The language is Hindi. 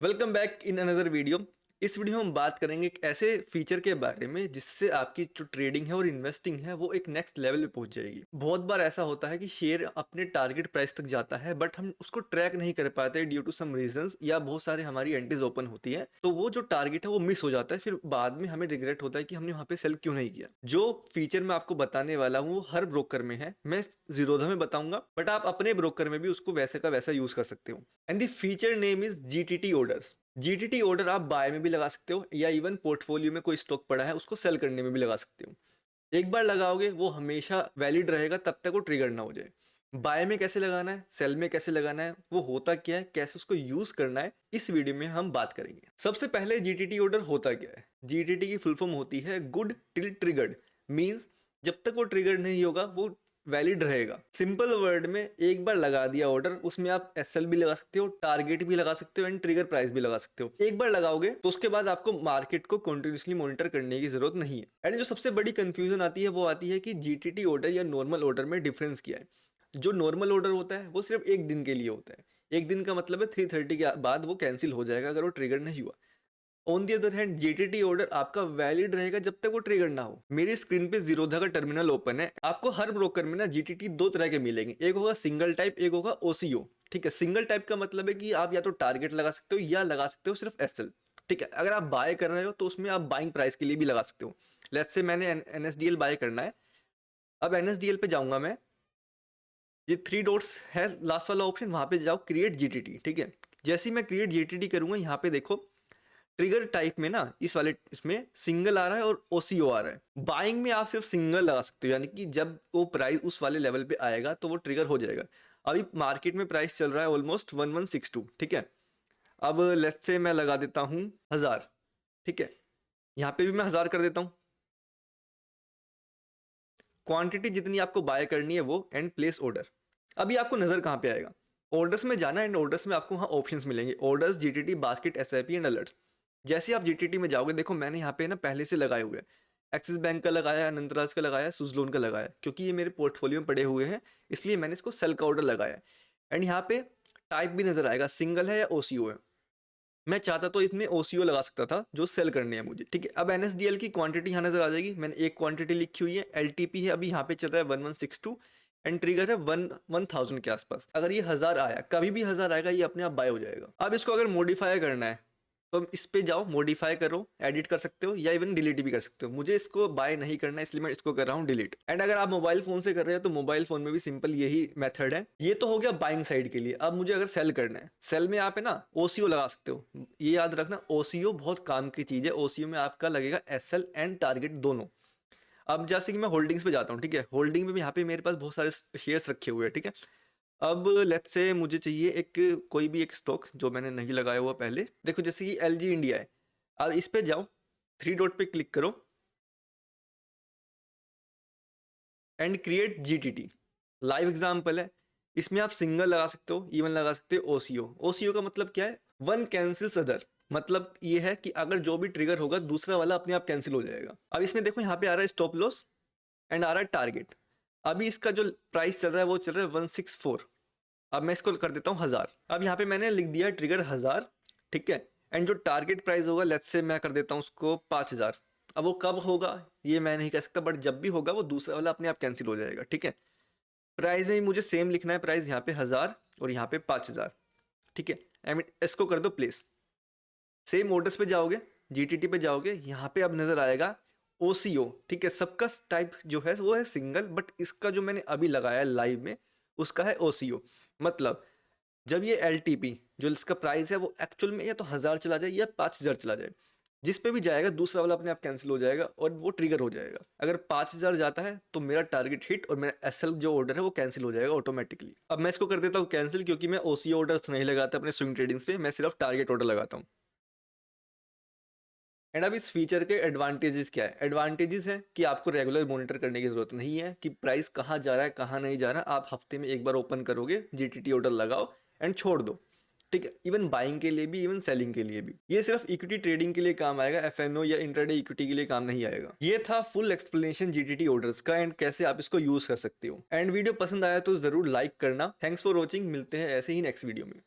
Welcome back in another video. इस वीडियो में हम बात करेंगे एक ऐसे फीचर के बारे में जिससे आपकी जो ट्रेडिंग है और इन्वेस्टिंग है वो एक नेक्स्ट लेवल पे पहुंच जाएगी। बहुत बार ऐसा होता है कि शेयर अपने टारगेट प्राइस तक जाता है बट हम उसको ट्रैक नहीं कर पाते ड्यू टू सम रीजंस, या बहुत सारे हमारी एंट्रीज ओपन होती है तो वो जो टारगेट है वो मिस हो जाता है। फिर बाद में हमें रिग्रेट होता है कि हमने वहां पे सेल क्यों नहीं किया। जो फीचर मैं आपको बताने वाला हूँ वो हर ब्रोकर में है, मैं जीरोधा में बताऊंगा बट आप अपने ब्रोकर में भी उसको वैसे का वैसा यूज कर सकते हो। And the feature name is GTT orders. GTT order आप बाय में भी लगा सकते हो या इवन पोर्टफोलियो में कोई स्टॉक पड़ा है उसको सेल करने में भी लगा सकते हो। एक बार लगाओगे वो हमेशा वैलिड रहेगा तब तक वो ट्रिगर ना हो जाए। बाय में कैसे लगाना है, सेल में कैसे लगाना है, वो होता क्या है, कैसे उसको यूज करना है, इस वीडियो में हम बात करेंगे। सबसे पहले जीटीटी ऑर्डर होता क्या है। जीटीटी की फुल फॉर्म होती है गुड टिल ट्रिगर्ड। मींस जब तक वो ट्रिगर नहीं होगा वो वैलिड रहेगा। सिंपल वर्ड में एक बार लगा दिया ऑर्डर, उसमें आप एसएल भी लगा सकते हो, टारगेट भी लगा सकते हो एंड ट्रिगर प्राइस भी लगा सकते हो। एक बार लगाओगे तो उसके बाद आपको मार्केट को कंटिन्यूसली मॉनिटर करने की जरूरत नहीं है। एंड जो सबसे बड़ी कंफ्यूजन आती है वो आती है कि जीटीटी ऑर्डर या नॉर्मल ऑर्डर में डिफरेंस क्या है। जो नॉर्मल ऑर्डर होता है वो सिर्फ एक दिन के लिए होता है। एक दिन का मतलब है 3:30 के बाद वो कैंसिल हो जाएगा अगर वो ट्रिगर नहीं हुआ। On the other hand GTT order आपका वैलिड रहेगा जब तक वो ट्रिगर ना हो। मेरी स्क्रीन पे जीरोधा का टर्मिनल ओपन है। आपको हर ब्रोकर में ना जीटीटी दो तरह के मिलेंगे, एक होगा सिंगल टाइप, एक होगा ओसीओ। ठीक है, सिंगल टाइप का मतलब है कि आप या तो टारगेट लगा सकते हो या लगा सकते हो सिर्फ एसएल। ठीक है, अगर आप बाय कर रहे हो तो उसमें आप बाइंग प्राइस के लिए भी लगा सकते हो। लेट्स से मैंने एनएसडीएल बाय करना है। अब एनएसडीएल पे जाऊंगा मैं, ये 3 डॉट्स है लास्ट वाला ऑप्शन, वहां पे जाओ क्रिएट जीटीटी। ठीक है, जैसे ही मैं क्रिएट जीटीटी करूंगा यहाँ पे देखो ट्रिगर टाइप में ना इस वाले इसमें सिंगल आ रहा है और ओसीओ आ रहा है। बाइंग में आप सिर्फ सिंगल लगा सकते हो, यानी कि जब वो प्राइस उस वाले लेवल पे आएगा तो वो ट्रिगर हो जाएगा। अभी मार्केट में प्राइस चल रहा है ऑलमोस्ट 1162। ठीक है, अब लेट्स से मैं लगा देता हूँ 1000। ठीक है, यहाँ पे भी मैं 1000 कर देता हूँ। क्वांटिटी जितनी आपको बाय करनी है वो, एंड प्लेस ऑर्डर। अभी आपको नजर कहाँ पे आएगा, ऑर्डर्स में जाना है एंड ऑर्डर्स में आपको वहाँ ऑप्शंस मिलेंगे, orders, GTT, basket, SIP and alerts. जैसे आप जीटीटी में जाओगे देखो मैंने यहाँ पे ना पहले से लगाए हुए हैं। एक्सिस बैंक का लगाया, अनंतराज का लगाया, सुजलोन का लगाया, क्योंकि ये मेरे पोर्टफोलियो में पड़े हुए हैं इसलिए मैंने इसको सेल का ऑर्डर लगाया है। एंड यहाँ पे टाइप भी नजर आएगा, सिंगल है या ओसीओ है। मैं चाहता तो इसमें ओसीओ लगा सकता था जो सेल करने हैं मुझे। ठीक है, अब एनएसडीएल की क्वांटिटी यहाँ नजर आ जाएगी, मैंने एक क्वांटिटी लिखी हुई है। एलटीपी है अभी यहाँ पे चल रहा है 1162 एंड ट्रिगर है 1000 के आसपास। अगर ये 1000 आया, कभी भी 1000 आएगा ये अपने आप बाय हो जाएगा। अब इसको अगर मॉडिफाई करना है तो इस पे जाओ, मॉडिफाई करो, एडिट कर सकते हो या इवन डिलीट भी कर सकते हो। मुझे इसको बाय नहीं करना है इसलिए मैं इसको कर रहा हूँ डिलीट। एंड अगर आप मोबाइल फोन से कर रहे हो तो मोबाइल फोन में भी सिंपल यही मेथड है। ये तो हो गया बाइंग साइड के लिए। अब मुझे अगर सेल करना है, सेल में आप है ना ओसीओ लगा सकते हो। ये याद रखना ओसीओ बहुत काम की चीज है। ओसीओ में आपका लगेगा एसएल एंड टारगेट दोनों। अब जैसे कि मैं होल्डिंग्स पे जाता हूँ, ठीक है, होल्डिंग में भी यहाँ पे मेरे पास बहुत सारे शेयर्स रखे हुए हैं। ठीक है, अब लेट्स से मुझे चाहिए एक कोई भी एक स्टॉक जो मैंने नहीं लगाया हुआ पहले। देखो जैसे कि एलजी इंडिया है, अब इस पे जाओ, 3 डॉट पे क्लिक करो and create GTT. Live example है, इसमें आप सिंगल लगा सकते हो, इवन लगा सकते हो ओसीओ। ओसीओ का मतलब क्या है, वन कैंसिल्स अदर। मतलब ये है कि अगर जो भी ट्रिगर होगा दूसरा वाला अपने आप कैंसिल हो जाएगा। अब इसमें देखो यहाँ पे आ रहा है स्टॉप लॉस एंड आ रहा है टारगेट। अभी इसका जो प्राइस चल रहा है वो चल रहा है 164। अब मैं इसको कर देता हूँ 1000। अब यहाँ पे मैंने लिख दिया ट्रिगर 1000। ठीक है, एंड जो टारगेट प्राइस होगा लेट्स से मैं कर देता हूँ उसको 5000। अब वो कब होगा ये मैं नहीं कह सकता बट जब भी होगा वो दूसरा वाला अपने आप कैंसिल हो जाएगा। ठीक है, प्राइस में भी मुझे सेम लिखना है, प्राइस यहाँ पे 1000 और यहाँ पे 5000। ठीक है, आई मीन इसको कर दो प्लेस। सेम ऑर्डर्स पे जाओगे, जीटीटी पे जाओगे, यहाँ पे अब नजर आएगा ओसीओ। ठीक है, सबका टाइप जो है वो है सिंगल बट इसका जो मैंने अभी लगाया है लाइव में उसका है ओसीओ। मतलब जब ये एल जो इसका प्राइस है वो एक्चुअल में या तो 1000 चला जाए या 5000 चला जाए, जिस पे भी जाएगा दूसरा वाला अपने आप कैंसिल हो जाएगा और वो ट्रिगर हो जाएगा। अगर 5000 जाता है तो मेरा टारगेट हिट और मेरा एसएल जो ऑर्डर है वो कैंसिल हो जाएगा ऑटोमेटिकली। अब मैं इसको कर देता हूँ कैंसिल, क्योंकि मैं ओसी ऑर्डर्स नहीं लगाता अपने स्विंग ट्रेडिंग्स पे, मैं सिर्फ टारगेट ऑर्डर लगाता हूँ। एंड अब इस फीचर के एडवांटेजेस क्या है। एडवांटेजेस है कि आपको रेगुलर मॉनिटर करने की जरूरत नहीं है कि प्राइस कहाँ जा रहा है कहाँ नहीं जा रहा है। आप हफ्ते में एक बार ओपन करोगे, जीटीटी ऑर्डर लगाओ एंड छोड़ दो। ठीक है, इवन बाइंग के लिए भी, इवन सेलिंग के लिए भी। ये सिर्फ इक्विटी ट्रेडिंग के लिए काम आएगा, एफएनओ या इंट्राडे इक्विटी के लिए काम नहीं आएगा। ये था फुल एक्सप्लेनेशन जीटीटी ऑर्डर्स का एंड कैसे आप इसको यूज कर सकते हो। एंड वीडियो पसंद आया तो जरूर लाइक करना। थैंक्स फॉर वॉचिंग, मिलते हैं ऐसे ही नेक्स्ट वीडियो में।